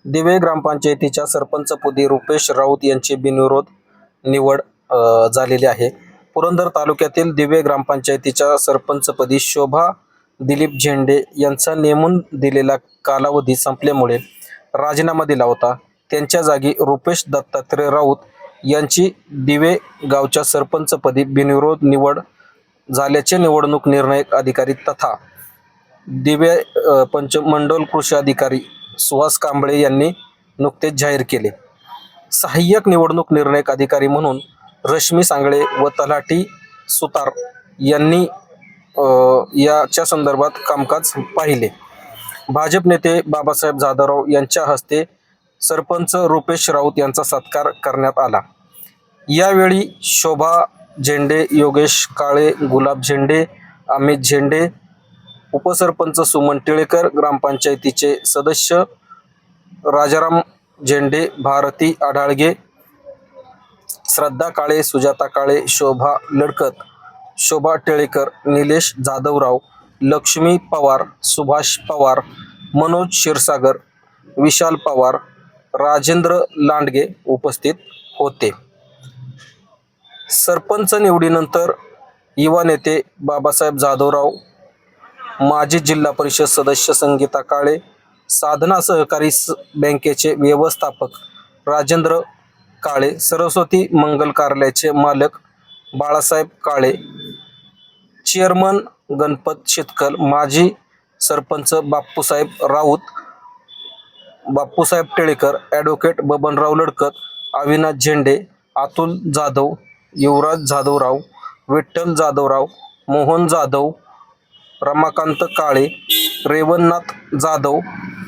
दिवे ग्रामपंचायतीच्या सरपंचपदी रुपेश राऊत यांची बिनविरोध निवड झालेली आहे। पुरंदर तालुक्यातील दिवे ग्रामपंचायतीच्या सरपंचपदी शोभा दिलीप झेंडे यांचा नेमून दिलेला कालावधी संपल्यामुळे राजीनामा दिला होता। त्यांच्या जागी रुपेश दत्तात्रय राऊत यांची दिवे गावच्या सरपंचपदी बिनविरोध निवड झाल्याचे निवडणूक निर्णय अधिकारी तथा दिवे पंचमंडल कृषी अधिकारी सुहास कांबळे यांनी नुकतेच जाहीर केले। सहाय्यक निवडणूक निर्णय अधिकारी म्हणून रश्मी सांगळे व तलाठी सुतार यांनी याच्या संदर्भात कामकाज पाहिले। भाजप नेते बाबासाहेब जाधवराव यांच्या हस्ते सरपंच रुपेश राऊत यांचा सत्कार करण्यात आला। यावेळी शोभा झेंडे, योगेश काळे, गुलाब झेंडे, अमित झेंडे, उपसरपंच सुमन टिळेकर, ग्रामपंचायतीचे सदस्य राजाराम झेंडे, भारती आढाळगे, श्रद्धा काळे, सुजाता काळे, शोभा लडकत, शोभा टिळेकर, निलेश जाधवराव, लक्ष्मी पवार, सुभाष पवार, मनोज क्षीरसागर, विशाल पवार, राजेंद्र लांडगे उपस्थित होते। सरपंच निवडीनंतर युवा नेते बाबासाहेब जाधवराव, माजी जिल्हा परिषद सदस्य संगीता काळे, साधना सहकारी बँकेचे व्यवस्थापक राजेंद्र काळे, सरस्वती मंगल कार्यालयाचे मालक बाळासाहेब काळे, चेअरमन गणपत शेतकल, माजी सरपंच बापूसाहेब राऊत, बापूसाहेब टिळेकर, ॲडव्होकेट बबनराव लडकत, अविनाश झेंडे, अतुल जाधव, युवराज जाधवराव, विठ्ठल जाधवराव, मोहन जाधव, रमाकांत काळे, रेवणनाथ जाधव,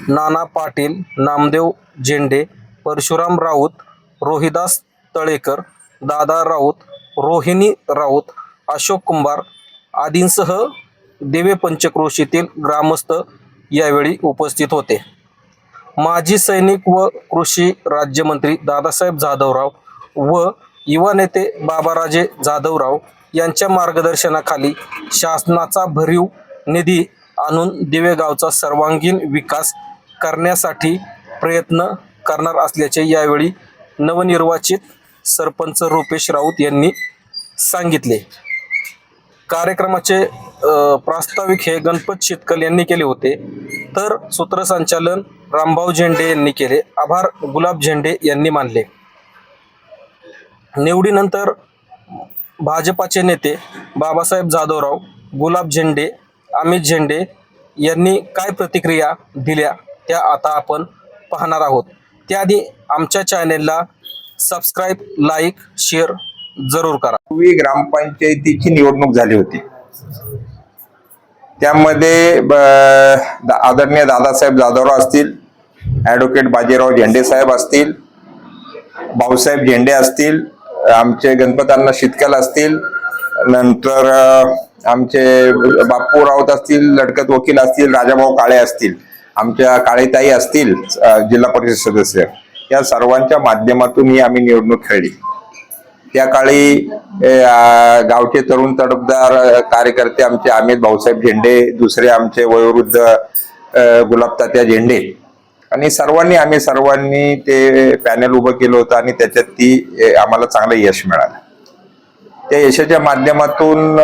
नाना पाटील, नामदेव झेंडे, परशुराम राऊत, रोहिदास तळेकर, दादा राऊत, रोहिणी राऊत, अशोक कुंभार आदींसह दिवे पंचक्रोशीतील ग्रामस्थ यावेळी उपस्थित होते। माजी सैनिक व कृषी राज्यमंत्री दादासाहेब जाधवराव व युवा नेते बाबाराजे जाधवराव यांच्या मार्गदर्शनाखाली शासनाचा भरीव निधी आणून दिवे गावचा सर्वांगीण विकास करण्यासाठी प्रयत्न करणार असल्याचे यावेळी नवनिर्वाचित सरपंच रुपेश राऊत यांनी सांगितले। कार्यक्रमाचे प्रास्ताविक हे गणपत शेतकल यांनी केले होते, तर सूत्रसंचालन रामभाऊ झेंडे यांनी केले। आभार गुलाब झेंडे यांनी मानले। निवडीनंतर भाजपाचे नेते बाबासाहेब जाधवराव, गुलाब झेंडे, अमित झेंडे यांनी काय प्रतिक्रिया दिल्या त्या आता आपण पाहणार आहोत। त्याआधी आमच्या चॅनेलला सबस्क्राईब, लाईक, शेअर जरूर करा। पूर्वी ग्रामपंचायतीची निवडणूक झाली होती, त्यामध्ये आदरणीय दादासाहेब जाधवराव असतील, ॲडव्होकेट बाजीराव झेंडे साहेब असतील, भाऊसाहेब झेंडे असतील, आमचे गणपतांना शेतकल असतील, नंतर आमचे बापू राऊत असतील, लडकत वकील असतील, राजाभाऊ काळे असतील, आमच्या काळेताई असतील जिल्हा परिषद सदस्य, या सर्वांच्या माध्यमातून ही आम्ही निवडणूक खेळली। त्या काळी गावचे तरुण तडफदार कार्यकर्ते आमचे अमित भाऊसाहेब झेंडे, दुसरे आमचे वयोवृद्ध गुलाबतात्या झेंडे आणि आम्ही सर्वांनी ते पॅनल उभं केलं होतं आणि त्याच्यात ती आम्हाला चांगलं यश मिळालं। त्या यशाच्या माध्यमातून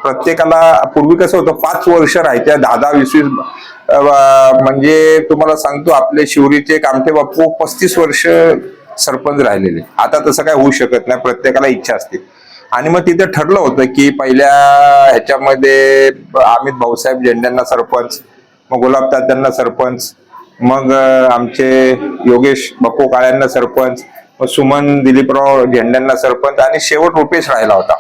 प्रत्येकाला पूर्वी कसं होतं 5 वर्ष राहायच्या, 10-20 म्हणजे तुम्हाला सांगतो आपले शिवरीचे कामठे बापू 35 वर्ष सरपंच राहिलेले। आता तसं काय होऊ शकत नाही, प्रत्येकाला इच्छा असते। आणि मग तिथे ठरलं होतं की पहिल्या ह्याच्यामध्ये अमित भाऊसाहेब झेंड्यांना सरपंच, मग गुलाबतात्यांना सरपंच, मग आमचे योगेश बापू काळ्यांना सरपंच, मग सुमन दिलीपराव झेंड्यांना सरपंच आणि शेवट रुपेश राहिला होता।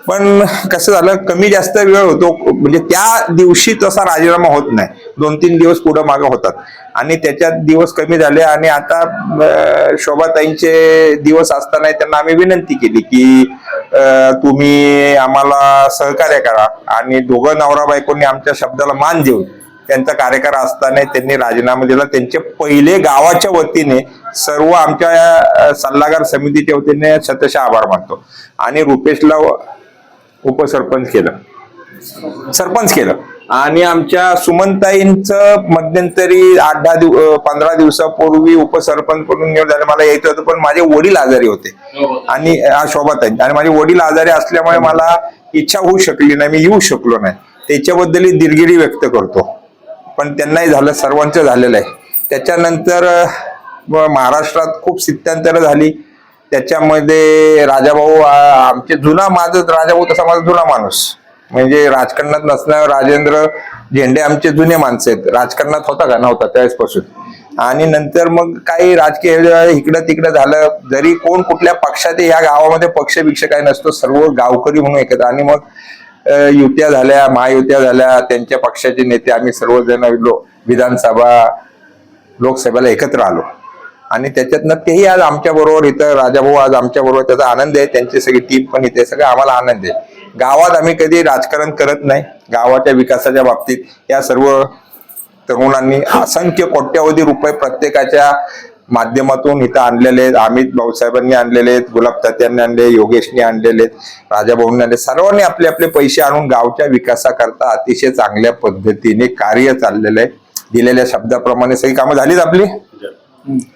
पण कसं झालं, कमी जास्त वेळ होतो, म्हणजे त्या दिवशी तसा राजीनामा होत नाही, 2-3 दिवस पुढे मागे होतात आणि त्याच्यात दिवस कमी झाले। आणि आता शोभाताईंचे दिवस असताना त्यांना आम्ही विनंती केली की तुम्ही आम्हाला सहकार्य करा, आणि दोघं नवरा बायकोंनी आमच्या शब्दाला मान देऊन त्यांचा कार्यकाळ असताना त्यांनी राजीनामा दिला। त्यांचे पहिले गावाच्या वतीने सर्व आमच्या सल्लागार समितीच्या वतीने शतशः आभार मानतो। आणि रुपेशला उपसरपंच केलं, सरपंच केलं. आणि आमच्या सुमनताईंचं मध्यंतरी 15 दिवसापूर्वी उपसरपंच म्हणून निवड झालं. मला यायचं होतं पण माझे वडील आजारी होते आणि शोभाताई आणि माझे वडील आजारी असल्यामुळे मला इच्छा होऊ शकली नाही, मी येऊ शकलो नाही. त्याच्याबद्दल दिलगिरी व्यक्त करतो. पण त्यांनाही झालं, सर्वांचं झालेलं आहे. त्याच्यानंतर महाराष्ट्रात खूप स्थित्यांतरं झाली. त्याच्यामध्ये राजाभाऊ आमचे राजाभाऊ तसा माझा जुना माणूस, म्हणजे राजकारणात नसणारे राजेंद्र झेंडे आमचे जुने माणसं आहेत. राजकारणात होता का? नव्हता त्यावेळेसपासून. आणि नंतर मग काही राजकीय इकडं तिकडं झालं. जरी कोण कुठल्या पक्षात या गावामध्ये पक्ष काही नसतो, सर्व गावकरी म्हणून एकत्र. आणि मग युत्या झाल्या, महायुत्या झाल्या, त्यांच्या पक्षाचे नेते आम्ही सर्वजण विधानसभा लोकसभेला एकत्र आलो. आणि त्याच्यातनं तेही आज आमच्या बरोबर इथं, राजाभाऊ आज आमच्या बरोबर, त्याचा आनंद आहे. त्यांची सगळी टीम पण इथे, सगळं आम्हाला आनंद आहे. गावात आम्ही कधी राजकारण करत नाही. गावाच्या विकासाच्या बाबतीत या सर्व तरुणांनी असंख्य कोट्यावधी रुपये प्रत्येकाच्या माध्यमातून इथं आणलेले आहेत. अमित भाऊसाहेबांनी आणलेले आहेत, गुलाब तात्यांनी आणले, योगेशनी आणलेले आहेत, राजाभाऊंनी आणले. सर्वांनी आपले आपले पैसे आणून गावच्या विकासाकरता अतिशय चांगल्या पद्धतीने कार्य चाललेलं आहे. दिलेल्या शब्दाप्रमाणे सगळी कामं झालीच आपली,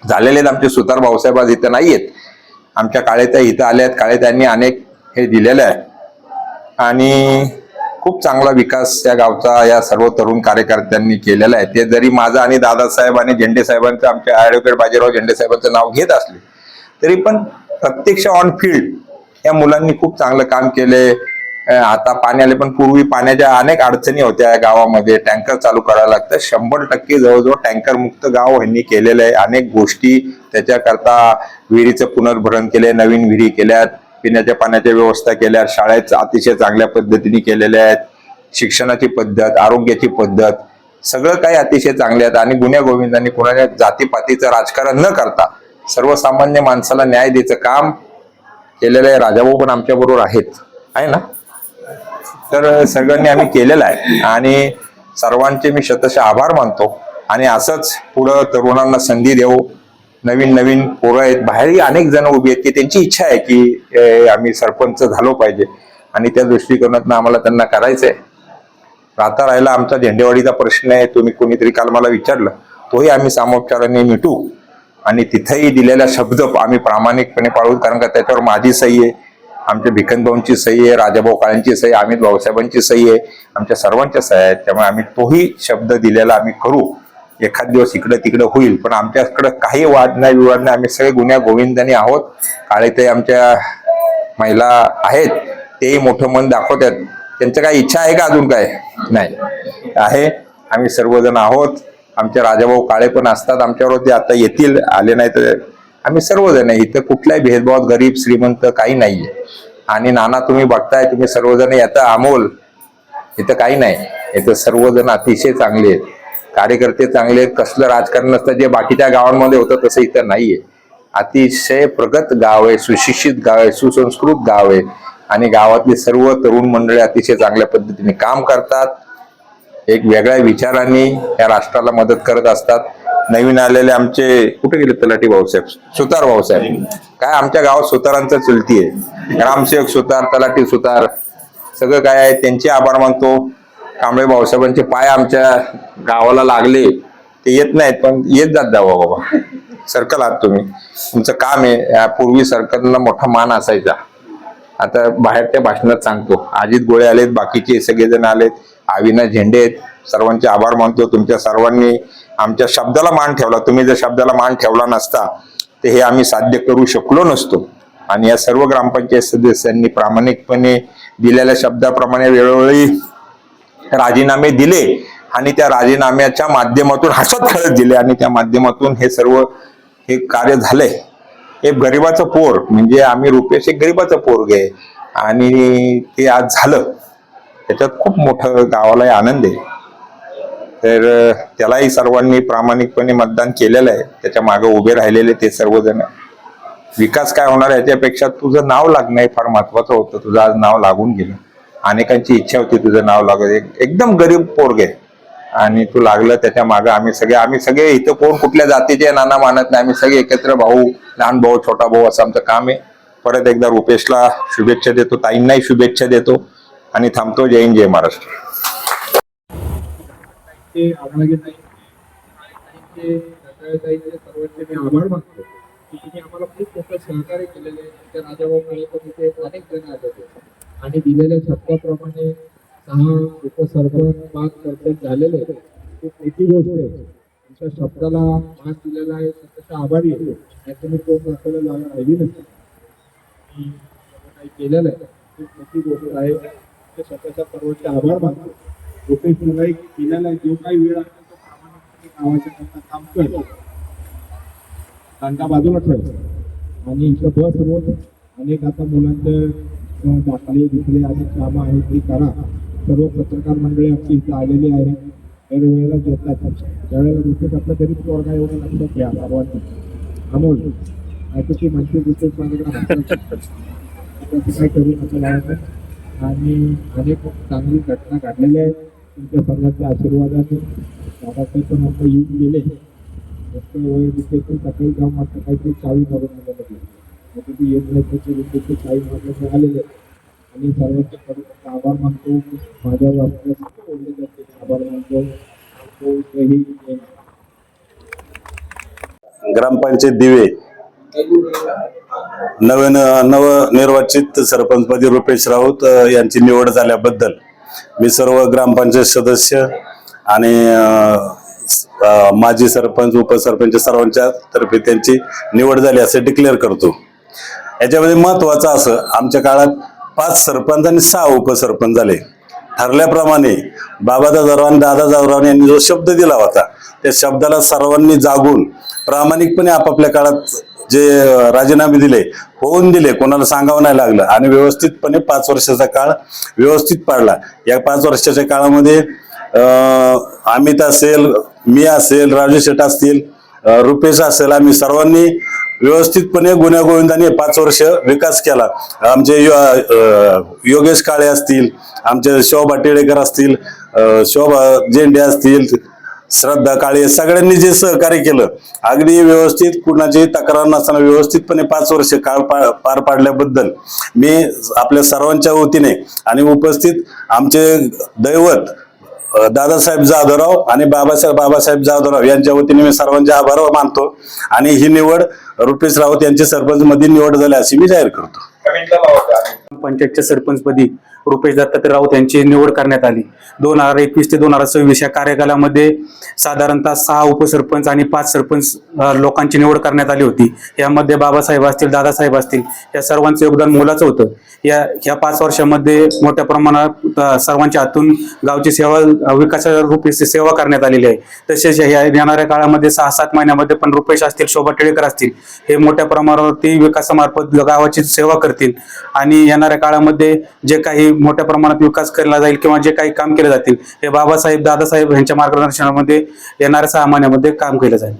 झालेले आहेत. आमचे सुतार भाऊसाहेब आज इथं नाही आहेत, आमच्या काळेताई इथं आल्या आहेत. काळेताईंनी अनेक हे दिलेलं आहे आणि खूप चांगला विकास या गावचा या सर्व तरुण कार्यकर्त्यांनी केलेला आहे. ते जरी माझा आणि दादासाहेब आणि झेंडे साहेबांचं, आमच्या ॲडव्होकेट बाजीराव झेंडे साहेबांचं नाव घेत असले तरी पण प्रत्यक्ष ऑन फील्ड या मुलांनी खूप चांगलं काम केले. आता पाणी आले, पण पूर्वी पाण्याच्या अनेक अडचणी होत्या गावामध्ये. टँकर चालू करायला लागतं. 100% जवळजवळ टँकर मुक्त गाव यांनी केलेलं आहे. अनेक गोष्टी त्याच्याकरता विहिरीचं पुनर्भरण केले, नवीन विहिरी केल्यात, पिण्याच्या पाण्याच्या व्यवस्था केल्या, शाळेत अतिशय चांगल्या पद्धतीने केलेल्या आहेत, शिक्षणाची पद्धत, आरोग्याची पद्धत, सगळं काही अतिशय चांगले आहेत. आणि गुन्ह्या गोविंदांनी कोणाच्या जातीपातीचं राजकारण न करता सर्वसामान्य माणसाला न्याय द्यायचं काम केलेलं आहे. राजाभाऊ पण आमच्या बरोबर आहे ना. तर सगळ्यांनी आम्ही केलेलं आहे आणि सर्वांचे मी शतशः आभार मानतो. आणि असंच पुढं तरुणांना संधी देऊ. नवीन नवीन पोरं आहेत, बाहेरही अनेक जण उभी आहेत की त्यांची इच्छा आहे की आम्ही सरपंच झालो पाहिजे आणि त्या दृष्टिकोनातून आम्हाला त्यांना करायचंय. राहता राहिला आमचा झेंडेवाडीचा प्रश्न आहे, तुम्ही कोणीतरी काल मला विचारलं, तोही आम्ही सामोपचाराने मिटू. आणि तिथेही दिलेला शब्द आम्ही प्रामाणिकपणे पाळू, कारण का त्याच्यावर माझी सही आहे, आमच्या भिकनभाऊंची सही आहे, राजाभाऊ काळेंची सही, अमित भाऊसाहेबांची सही आहे, आमच्या सर्वांच्या सही आहेत. त्यामुळे आम्ही तोही शब्द दिलेला आम्ही करू. एखाद दिवस इकडं तिकडं होईल, पण आमच्याकडे काही वाद नाही, विवाद नाही. आम्ही सगळे गुन्ह्या गोविंदाने आहोत. काळेताई आमच्या महिला आहेत, तेही मोठं मन दाखवतात. त्यांचं काही इच्छा आहे का अजून? काय नाही आहे. आम्ही सर्वजण आहोत. आमचे राजाभाऊ काळे पण असतात आमच्यावर, ते आता येतील, आले नाही तर आम्ही सर्वजण आहे. इथं कुठलाही भेदभाव गरीब श्रीमंत काही नाहीये. आणि नाना तुम्ही बघताय, तुम्ही सर्वजण येतं अमोल, इथं काही नाही. इथं सर्वजण अतिशय चांगले आहेत, कार्यकर्ते चांगले आहेत. कसलं राजकारण नसतं जे बाकीच्या गावांमध्ये होतं तसं इथं नाहीये. अतिशय प्रगत गाव आहे, सुशिक्षित गाव आहे, सुसंस्कृत गाव आहे. आणि गावातली सर्व तरुण मंडळी अतिशय चांगल्या पद्धतीने काम करतात, एक वेगळ्या विचारांनी या राष्ट्राला मदत करत असतात. नवीन आलेले आमचे कुठे गेले तलाठी भाऊसाहेब, सुतार भाऊसाहेब, काय आमच्या गावात सुतारांचं चलती आहे. ग्रामसेवक सुतार, तलाठी सुतार, सगळं काय आहे. त्यांचे आभार मानतो. कांबळे भाऊसाहेबांचे पाय आमच्या गावाला लागले, ते येत नाहीत पण येत जात जावा बाबा. सर्कल आहात तुम्ही, तुमचं काम आहे. पूर्वी सर्कलला मोठा मान असायचा. आता बाहेरच्या भाषणात सांगतो, अजित गोळे आलेत, बाकीचे सगळेजण आलेत, अविनाश झेंडे आहेत. सर्वांचे आभार मानतो. तुमच्या सर्वांनी आमच्या शब्दाला मान ठेवला. तुम्ही जर शब्दाला मान ठेवला नसता तर हे आम्ही साध्य करू शकलो नसतो. आणि या सर्व ग्रामपंचायत सदस्यांनी प्रामाणिकपणे दिलेल्या शब्दाप्रमाणे वेळोवेळी राजीनामे दिले आणि त्या राजीनाम्याच्या माध्यमातून हसत खेळत दिले आणि त्या माध्यमातून हे सर्व हे कार्य झालंय. हे गरिबाचं पोर, म्हणजे आम्ही रुपेश एक गरिबाचं पोरग आहे आणि ते आज झालं. त्याच्यात खूप मोठं गावालाही आनंद आहे. तर त्यालाही सर्वांनी प्रामाणिकपणे मतदान केलेलं आहे. त्याच्या मागे उभे राहिलेले ते सर्वजण. विकास काय होणार याच्यापेक्षा तुझं नाव लागणं हे फार महत्वाचं होतं. तुझं आज नाव लागून गेलं. अनेकांची इच्छा होती तुझं नाव लागत. एकदम गरीब पोरग आहे आणि तू लागलं. त्याच्या मागे आम्ही सगळे इथं कोण कुठल्या जातीचे नाना मानत नाही. आम्ही सगळे एकत्र भाऊ, लहान भाऊ, छोटा भाऊ असं आमचं काम आहे. परत एकदा रुपेशला शुभेच्छा देतो, ताईंनाही शुभेच्छा देतो. आणि थांबतो. जय हिंद, जय महाराष्ट्र. ते आम्हाला घेत नाही आणि ते रताळ्याताईंचे सर्वांचे मी आभार मानतो की तुम्ही आम्हाला खूप मोठं सहकार्य केलेलं आहे. त्या राजाभाऊ मुळे पण इथे अनेक जण आले होते आणि दिलेल्या शब्दाप्रमाणे 6 उपसरपंच 5 सरपंच झालेले आहेत. खूप मोठी गोष्ट आहे. तुमच्या शब्दाला मान दिलेला आहे, स्वतःचा आभारी आहे. याचं मी कोण दाखवायला जागा राहिली नसते. मी काही केलेलं आहे खूप मोठी गोष्ट आहे. त्या स्वतःच्या सर्वांचे आभार मानतो. रुपेश मुलाई दिलेला जो काही वेळ असेल तो प्रामाणिकपणे गावाच्या करता काम कर. कांदा बाजूला ठेव आणि सर्व अनेक आता मुलांचे दाखले दुसरे अनेक कामं आहेत ती करा. सर्व पत्रकार मंडळी आमची इथं आलेली आहे. वेळेला येतात त्यावेळेला रुपेश आपला तरी पोरगा एवढा लक्षात घ्या सर्वांनी. अमोल ऐकू ती म्हणते रुपेश माझ्याकडे काय करू नका लावायचं. आणि अनेक चांगली घटना घडलेल्या आहेत तुमच्या सर्वांच्या आशीर्वादाने. दादासाहेब पण आता येऊन गेले. सकाळी जाऊन मात्र काहीतरी 40 वाजून ती येत नाही त्याचे 40 वाजता आलेले आणि सर्वांच्या कडून आभार मानतो. माझ्या वाचण्यासाठी आभार मानतो. ग्रामपंचायत दिवे नवनिर्वाचित सरपंचपदी रुपेश राऊत यांची निवड झाल्याबद्दल मी सर्व ग्रामपंचायत सदस्य आणि माजी सरपंच उपसरपंच सर्वांच्या तर्फे त्यांची निवड झाली असे डिक्लेअर करतो. याच्यामध्ये महत्वाचं असं आमच्या काळात 5 सरपंच आणि 6 उपसरपंच झाले. ठरल्याप्रमाणे बाबादा जाधव आणि दादा जाधव यांनी जो शब्द दिला होता त्या शब्दाला सर्वांनी जागून प्रामाणिकपणे आपापल्या काळात जे राजीनामे दिले होऊन दिले, कोणाला सांगावं नाही लागलं आणि व्यवस्थितपणे 5 वर्षाचा काळ व्यवस्थित पाडला. या 5 वर्षाच्या काळामध्ये अमित असेल, मी असेल, राजू शेट असतील, रुपेश असेल, आम्ही सर्वांनी व्यवस्थितपणे गुण्यागोविंदाने 5 वर्ष विकास केला. आमचे योगेश काळे असतील, आमचे शोभा टिळेकर असतील, शोभा झेंडे असतील, श्रद्धा काळे, सगळ्यांनी जे सहकार्य केलं अगदी व्यवस्थित कुणाची तक्रार नसताना व्यवस्थितपणे 5 वर्ष काळ पार पाडल्याबद्दल मी आपल्या सर्वांच्या वतीने आणि उपस्थित आमचे दैवत दादासाहेब जाधवराव आणि बाबासाहेब जाधवराव यांच्या वतीने मी सर्वांचे आभार मानतो आणि ही निवड रुपेश राऊत यांची सरपंच मध्ये निवड झाली अशी मी जाहीर करतो. पंचायतच्या सरपंचपदी रुपेश दत्तात्रय राऊत यांची निवड करण्यात आली. 2021 ते 2026 या कार्यकालामध्ये साधारणतः 6 उपसरपंच आणि 5 सरपंच लोकांची निवड करण्यात आली होती. यामध्ये बाबासाहेब असतील, दादासाहेब असतील, या सर्वांचं योगदान मोलाचं होतं. या 5 वर्षामध्ये मोठ्या प्रमाणात सर्वांच्या हातून गावची सेवा विकासाच्या रूपी सेवा करण्यात आलेली आहे. तसेच येणाऱ्या काळामध्ये 6-7 महिन्यामध्ये पण रुपेश असतील, शोभा टिळेकर असतील, हे मोठ्या प्रमाणावरती विकासामार्फत गावाची सेवा करतील आणि येणाऱ्या काळामध्ये जे काही मोठ्या प्रमाणात विकास केला जाईल किंवा जे काही काम केले जातील हे बाबासाहेब दादासाहेब यांच्या मार्गदर्शनामध्ये येणाऱ्या 6 महिन्यामध्ये काम केलं जाईल.